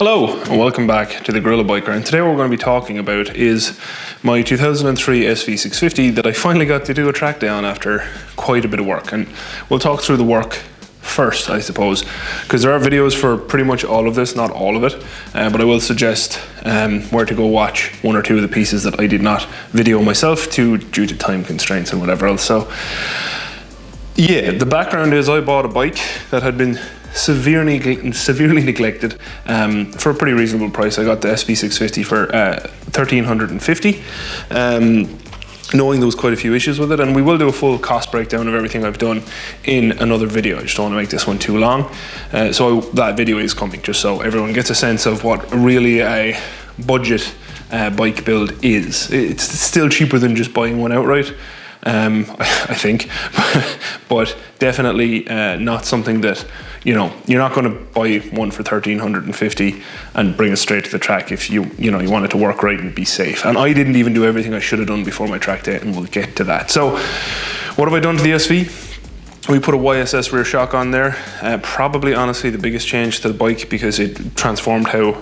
Hello and welcome back to the GorillaBiker, and today what we're going to be talking about is my 2003 SV650 that I finally got to do a track day on after quite a bit of work. And we'll talk through the work first, I suppose, because there are videos for pretty much all of this, not all of it, but I will suggest where to go watch one or two of the pieces that I did not video myself due to time constraints and whatever else. So yeah, the background is I bought a bike that had been severely neglected for a pretty reasonable price. I got the SV650 for $1,350, knowing there was quite a few issues with it, and we will do a full cost breakdown of everything I've done in another video. I just don't want to make this one too long, so that video is coming, just so everyone gets a sense of what really a budget bike build is. It's still cheaper than just buying one outright, I think, but definitely not something that, you know, you're not going to buy one for $1,350 and bring it straight to the track if you want it to work right and be safe. And I didn't even do everything I should have done before my track day, and we'll get to that. So what have I done to the SV? We put a YSS rear shock on there. Probably, honestly, the biggest change to the bike, because it transformed how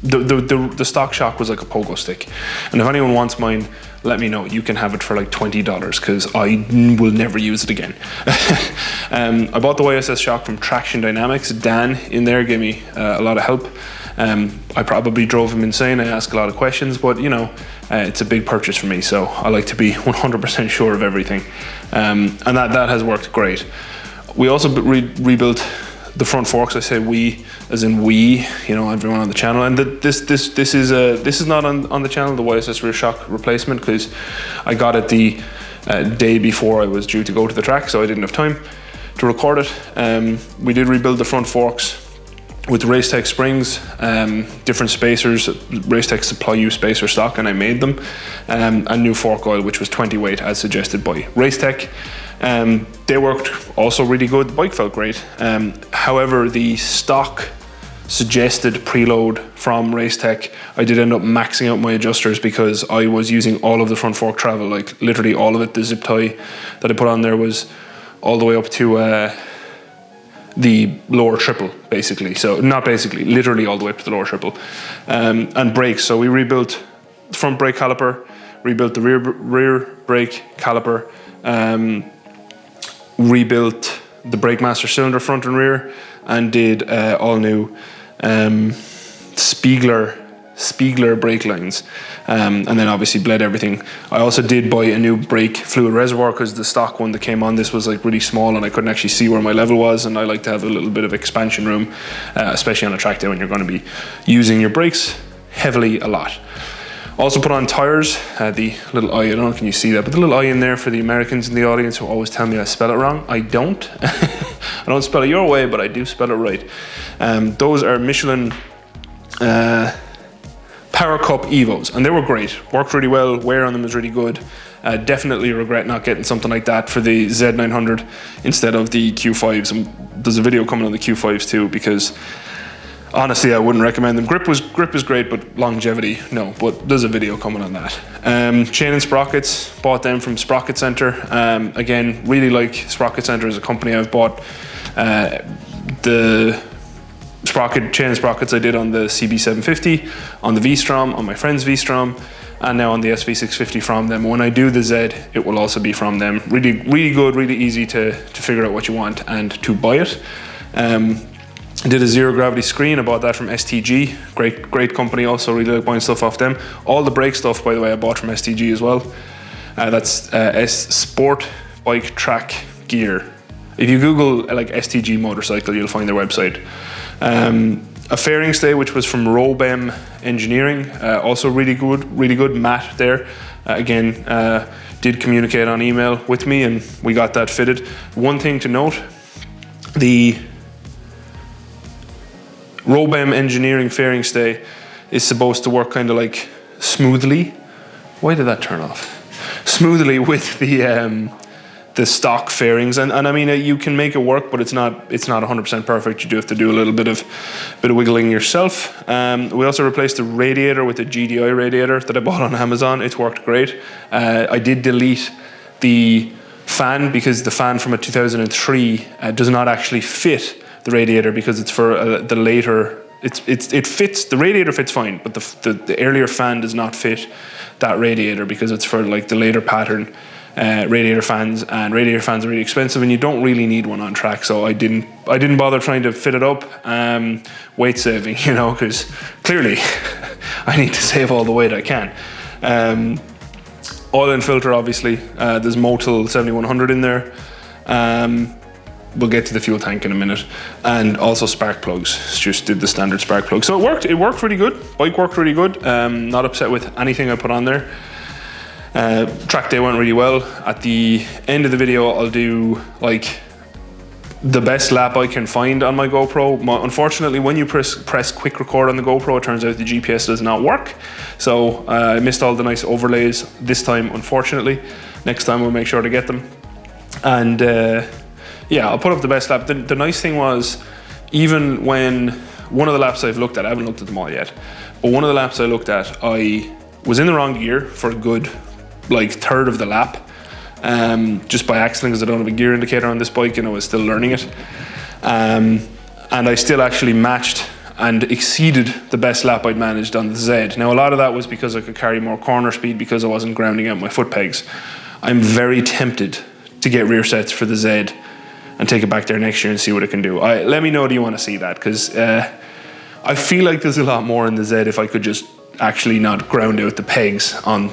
the stock shock was like a pogo stick. And if anyone wants mine, let me know. You can have it for like $20 because I will never use it again. I bought the YSS shock from Traction Dynamics. Dan in there gave me a lot of help. I probably drove him insane. I asked a lot of questions, but you know, it's a big purchase for me, so I like to be 100% sure of everything. And that has worked great. We also rebuilt the front forks. I say we as in we, you know, everyone on the channel. And this is not on the channel, the YSS rear shock replacement, because I got it the day before I was due to go to the track, so I didn't have time to record it. We did rebuild the front forks with Racetech springs, different spacers. Racetech supply you spacer stock, and I made them, and new fork oil, which was 20 weight as suggested by Racetech. They worked also really good. The bike felt great. However, the stock suggested preload from Racetech, I did end up maxing out my adjusters because I was using all of the front fork travel, like literally all of it. The zip tie that I put on there was all the way up to the lower triple, basically. So not basically, literally all the way up to the lower triple. And brakes, so we rebuilt the front brake caliper, rebuilt the rear brake caliper, rebuilt the brake master cylinder front and rear, and did all new Spiegler brake lines, and then obviously bled everything. I also did buy a new brake fluid reservoir because the stock one that came on this was like really small and I couldn't actually see where my level was, and I like to have a little bit of expansion room, especially on a track day when you're going to be using your brakes heavily a lot. Also put on Tyres, the little I don't know, can you see that, but the little I in there for the Americans in the audience who always tell me I spell it wrong. I don't. I don't spell it your way, but I do spell it right. Those are Michelin Power Cup Evos, and they were great. Worked really well, wear on them is really good. Definitely regret not getting something like that for the Z900 instead of the Q5s. And there's a video coming on the Q5s too, because honestly, I wouldn't recommend them. Grip is great, but longevity, no. But there's a video coming on that. Chain and sprockets, bought them from Sprocket Center. Again, really like Sprocket Center as a company. I've bought the chain and sprockets I did on the CB750, on the V-Strom, on my friend's V-Strom, and now on the SV650 from them. When I do the Z, it will also be from them. Really, really good, really easy to figure out what you want and to buy it. I did a zero gravity screen. I bought that from STG. Great company also, really like buying stuff off them. All the brake stuff, by the way, I bought from STG as well. That's Sport Bike Track Gear. If you Google like STG motorcycle, you'll find their website. A fairing stay, which was from Robem Engineering, also really good. Matt there, again, did communicate on email with me, and we got that fitted. One thing to note, the Robem Engineering fairing stay is supposed to work kind of like smoothly. Why did that turn off? Smoothly with the stock fairings, and I mean, you can make it work, but it's not 100% perfect. You do have to do a little bit of wiggling yourself. We also replaced the radiator with a GDI radiator that I bought on Amazon. It's worked great. I did delete the fan because the fan from a 2003 does not actually fit the radiator because it's for the later it fits, the radiator fits fine, but the earlier fan does not fit that radiator because it's for like the later pattern radiator fans, and radiator fans are really expensive and you don't really need one on track. So I didn't bother trying to fit it up. Weight saving, you know, because clearly I need to save all the weight I can. Oil and filter, obviously. There's Motul 7100 in there. We'll get to the fuel tank in a minute. And also spark plugs. Just did the standard spark plug. So it worked really good. Bike worked really good. Not upset with anything I put on there. Track day went really well. At the end of the video, I'll do like the best lap I can find on my GoPro. Unfortunately, when you press quick record on the GoPro, it turns out the GPS does not work. So I missed all the nice overlays this time, unfortunately. Next time we'll make sure to get them. And yeah, I'll put up the best lap. The nice thing was, even when one of the laps I've looked at, I haven't looked at them all yet, but one of the laps I looked at, I was in the wrong gear for a good like third of the lap. Just by accident, because I don't have a gear indicator on this bike and I was still learning it. And I still actually matched and exceeded the best lap I'd managed on the Z. Now, a lot of that was because I could carry more corner speed because I wasn't grounding out my foot pegs. I'm very tempted to get rear sets for the Z and take it back there next year and see what it can do. Let me know, do you want to see that? Because I feel like there's a lot more in the Z if I could just actually not ground out the pegs on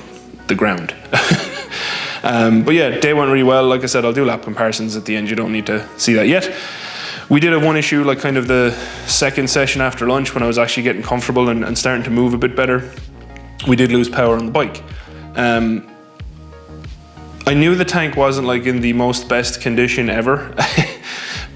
the ground. But yeah, day went really well. Like I said, I'll do lap comparisons at the end. You don't need to see that yet. We did have one issue, like kind of the second session after lunch when I was actually getting comfortable and starting to move a bit better. We did lose power on the bike. I knew the tank wasn't like in the most best condition ever,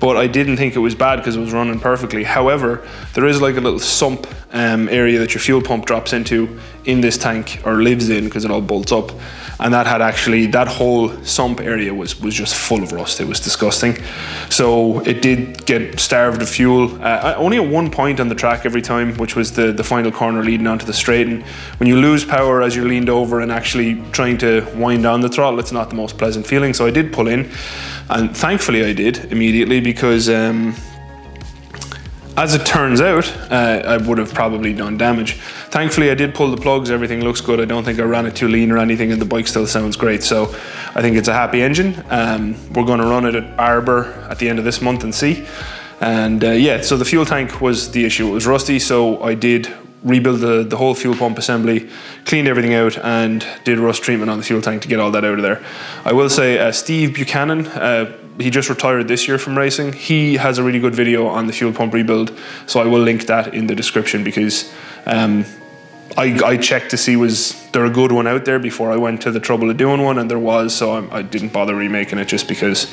but I didn't think it was bad because it was running perfectly. However, there is like a little sump area that your fuel pump drops into in this tank, or lives in, because it all bolts up. And that had actually, that whole sump area was just full of rust. It was disgusting. So it did get starved of fuel. Only at one point on the track every time, which was the final corner leading onto the straight. And when you lose power as you're leaned over and actually trying to wind on the throttle, it's not the most pleasant feeling. So I did pull in, and thankfully I did immediately, because as it turns out, I would have probably done damage. Thankfully, I did pull the plugs. Everything looks good. I don't think I ran it too lean or anything, and the bike still sounds great. So I think it's a happy engine. We're going to run it at Arbor at the end of this month and see. And yeah, so the fuel tank was the issue. It was rusty, so I did rebuild the whole fuel pump assembly, cleaned everything out, and did rust treatment on the fuel tank to get all that out of there. I will say Steve Buchanan, he just retired this year from racing. He has a really good video on the fuel pump rebuild, so I will link that in the description, because I checked to see was there a good one out there before I went to the trouble of doing one, and there was, so I didn't bother remaking it, just because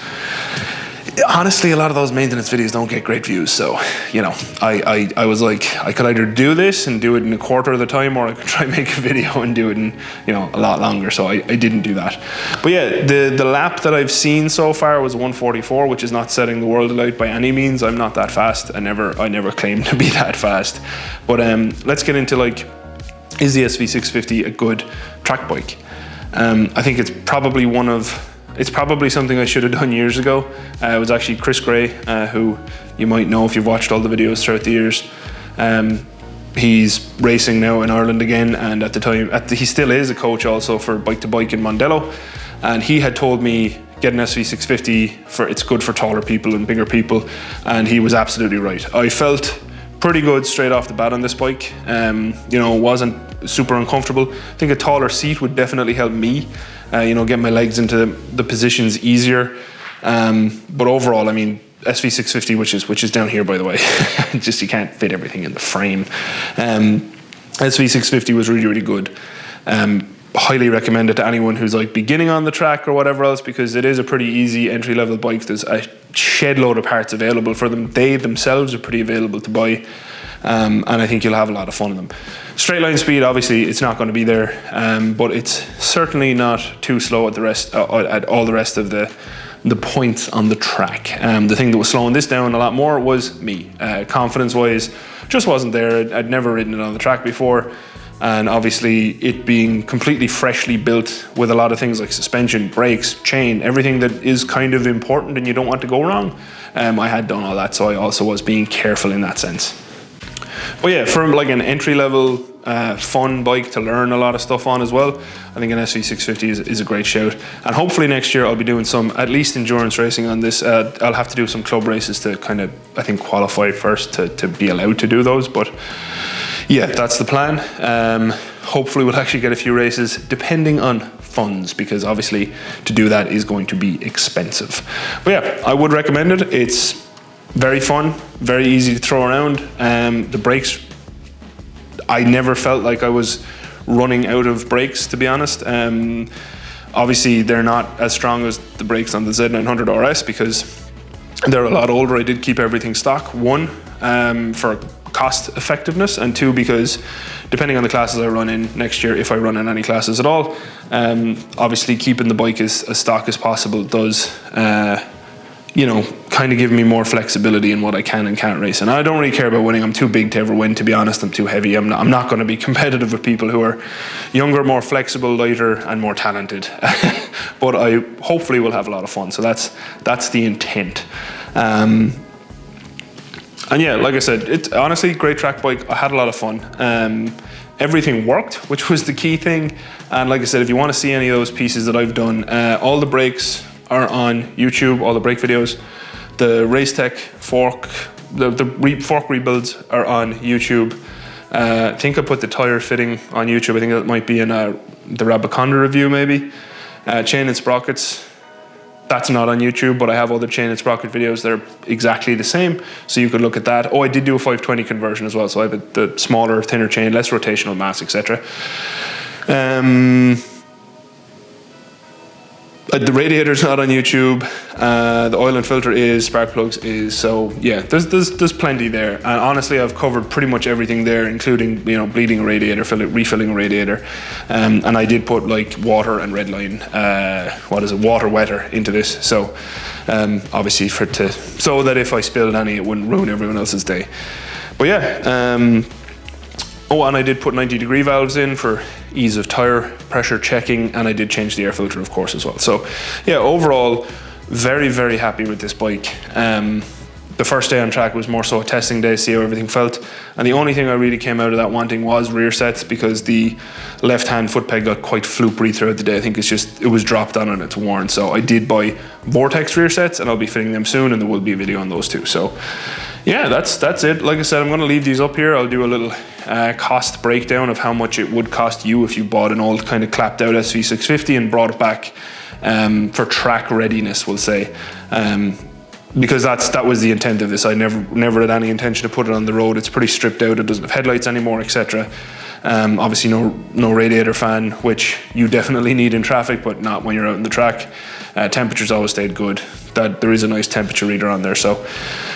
honestly a lot of those maintenance videos don't get great views. So, you know, I was like, I could either do this and do it in a quarter of the time, or I could try and make a video and do it in, you know, a lot longer. So I didn't do that. But yeah, the lap that I've seen so far was 144, which is not setting the world alight by any means. I'm not that fast. I never claimed to be that fast. But let's get into, like, is the SV650 a good track bike? I think it's probably something I should have done years ago. It was actually Chris Gray, who you might know if you've watched all the videos throughout the years. He's racing now in Ireland again, and at the time, he still is a coach also for Bike to Bike in Mondello. And he had told me, get an SV650, it's good for taller people and bigger people, and he was absolutely right. I felt pretty good straight off the bat on this bike. You know, it wasn't super uncomfortable. I think a taller seat would definitely help me, you know, get my legs into the positions easier. But overall, I mean, SV650, which is down here, by the way, just you can't fit everything in the frame. SV650 was really, really good. Highly recommend it to anyone who's like beginning on the track or whatever else, because it is a pretty easy entry-level bike. There's a shed load of parts available for them. They themselves are pretty available to buy, and I think you'll have a lot of fun in them. Straight line speed, obviously, it's not going to be there, but it's certainly not too slow at all the rest of the points on the track. The thing that was slowing this down a lot more was me. Confidence-wise, just wasn't there. I'd never ridden it on the track before. And obviously it being completely freshly built with a lot of things like suspension, brakes, chain, everything that is kind of important and you don't want to go wrong. I had done all that, so I also was being careful in that sense. But yeah, for like an entry-level fun bike to learn a lot of stuff on as well, I think an SV650 is a great shout. And hopefully next year I'll be doing some, at least endurance racing on this. I'll have to do some club races to kind of, I think, qualify first to be allowed to do those. But yeah, that's the plan. Hopefully we'll actually get a few races, depending on funds, because obviously to do that is going to be expensive. But yeah, I would recommend it. It's very fun, very easy to throw around. The brakes, I never felt like I was running out of brakes, to be honest. Obviously they're not as strong as the brakes on the Z900RS because they're a lot older. I did keep everything stock, one, for cost effectiveness, and two, because depending on the classes I run in next year, if I run in any classes at all, obviously keeping the bike as stock as possible does, you know, kind of give me more flexibility in what I can and can't race. And I don't really care about winning. I'm too big to ever win, to be honest. I'm too heavy. I'm not going to be competitive with people who are younger, more flexible, lighter, and more talented. But I hopefully will have a lot of fun. So that's the intent. And yeah, like I said, it's honestly a great track bike. I had a lot of fun. Everything worked, which was the key thing. And like I said, if you want to see any of those pieces that I've done, all the brakes are on YouTube, all the brake videos. The Racetech fork, the fork rebuilds are on YouTube. I think I put the tire fitting on YouTube. I think that might be in the Rabaconda review maybe. Chain and sprockets, that's not on YouTube, but I have other chain and sprocket videos that are exactly the same, so you could look at that. Oh, I did do a 520 conversion as well, so I have the smaller, thinner chain, less rotational mass, etc. The radiator's not on YouTube. The oil and filter is, spark plugs is. So yeah, there's plenty there. And honestly, I've covered pretty much everything there, including, you know, bleeding a radiator, refilling a radiator. And I did put like water and redline, water wetter into this. So obviously so that if I spilled any, it wouldn't ruin everyone else's day. But yeah. Oh, and I did put 90-degree valves in for ease of tire pressure checking, and I did change the air filter, of course, as well. So yeah, overall, very, very happy with this bike. The first day on track was more so a testing day, see how everything felt. And the only thing I really came out of that wanting was rear sets, because the left-hand foot peg got quite floopery throughout the day. I think it was dropped on and it's worn. So I did buy Vortex rear sets, and I'll be fitting them soon, and there will be a video on those too. So yeah, that's it. Like I said, I'm going to leave these up here. I'll do a little cost breakdown of how much it would cost you if you bought an old kind of clapped out SV650 and brought it back for track readiness, we'll say. Because that was the intent of this. I never had any intention to put it on the road. It's pretty stripped out. It doesn't have headlights anymore, etc. Obviously no radiator fan, which you definitely need in traffic, but not when you're out on the track. Temperature's always stayed good. There is a nice temperature reader on there. So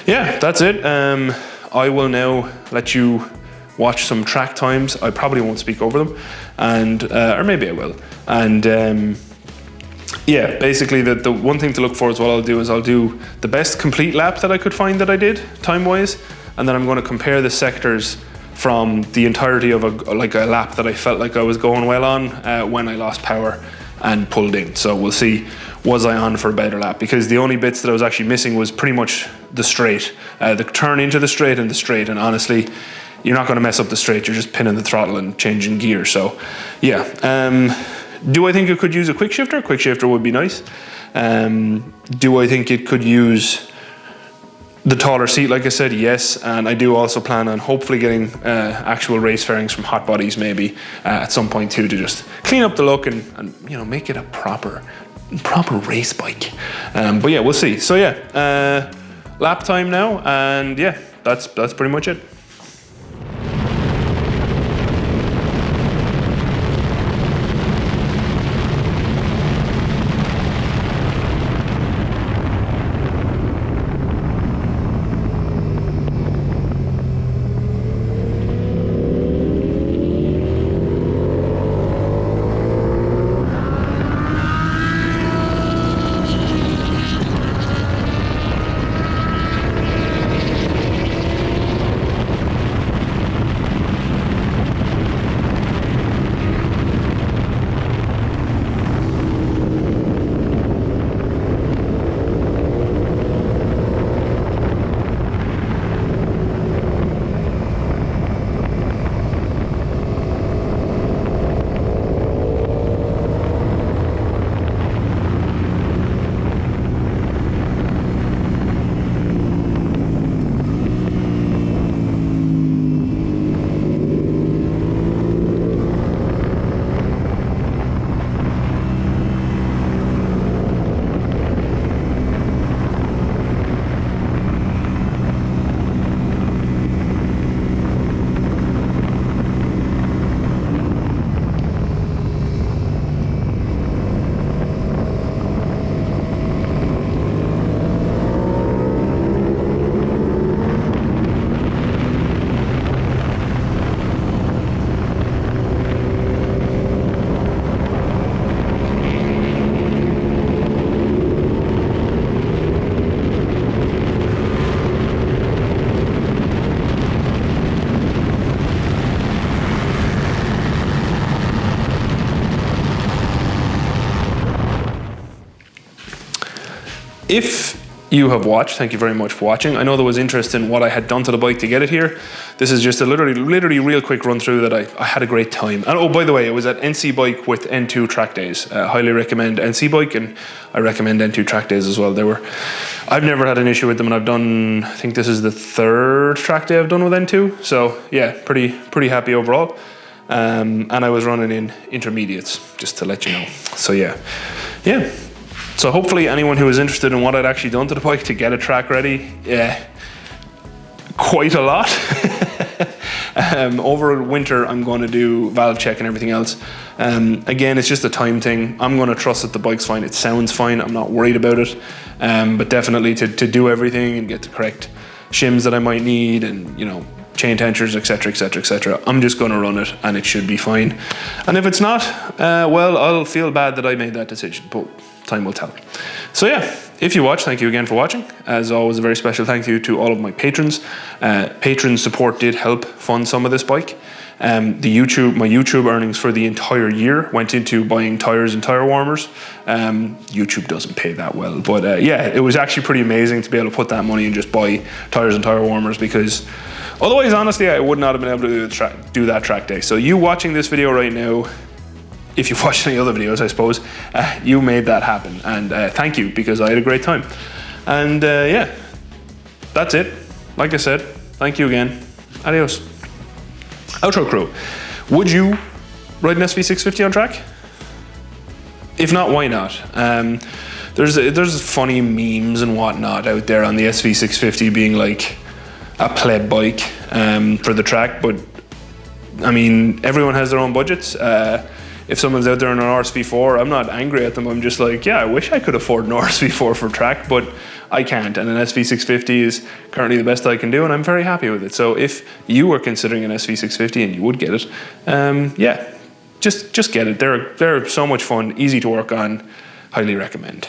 yeah, that's it. I will now let you watch some track times. I probably won't speak over them, and or maybe I will. And yeah, basically the one thing to look for is what I'll do the best complete lap that I could find that I did time-wise, and then I'm going to compare the sectors from the entirety of a lap that I felt like I was going well on when I lost power and pulled in. So we'll see, was I on for a better lap? Because the only bits that I was actually missing was pretty much the straight, the turn into the straight and the straight. And honestly, you're not going to mess up the straight. You're just pinning the throttle and changing gear. So yeah. Do I think it could use a quick shifter? Quick shifter would be nice. Do I think it could use the taller seat? Like I said, yes. And I do also plan on hopefully getting actual race fairings from Hot Bodies maybe at some point too, to just clean up the look and you know, make it a proper race bike. But yeah, we'll see. So yeah, lap time now, and yeah, that's pretty much it. if you have watched, thank you very much for watching. I know there was interest in what I had done to the bike to get it here. This is just a literally real quick run through that I had a great time. And oh, by the way, it was at NC Bike with N2 track days. Highly recommend NC Bike, and I recommend N2 track days as well. I've never had an issue with them, and I've done, I think this is the 3rd track day I've done with N2. So yeah, pretty happy overall. And I was running in intermediates, just to let you know. So yeah. So hopefully anyone who is interested in what I'd actually done to the bike to get a track ready, quite a lot. Over winter, I'm going to do valve check and everything else. Again, it's just a time thing. I'm going to trust that the bike's fine. It sounds fine. I'm not worried about it. But definitely to do everything and get the correct shims that I might need, and chain tensioners, etc, etc, etc. I'm just going to run it, and it should be fine. And if it's not, well, I'll feel bad that I made that decision, but time will tell. So yeah, if you watch, thank you again for watching. As always, a very special thank you to all of my patrons. Patron support did help fund some of this bike. My YouTube earnings for the entire year went into buying tires and tire warmers. YouTube doesn't pay that well, but yeah, it was actually pretty amazing to be able to put that money and just buy tires and tire warmers, because otherwise, honestly, I would not have been able to do that track day. So you watching this video right now, if you've watched any other videos, I suppose, you made that happen. And thank you, because I had a great time. And yeah, that's it. Like I said, thank you again. Adios. Outro crew. Would you ride an SV650 on track? If not, why not? There's funny memes and whatnot out there on the SV650 being like a pleb bike for the track, but I mean, everyone has their own budgets. If someone's out there in an RSV4, I'm not angry at them. I'm just like, yeah, I wish I could afford an RSV4 for track, but I can't. And an SV650 is currently the best I can do, and I'm very happy with it. So if you were considering an SV650 and you would get it, yeah, just get it. They're so much fun, easy to work on. Highly recommend.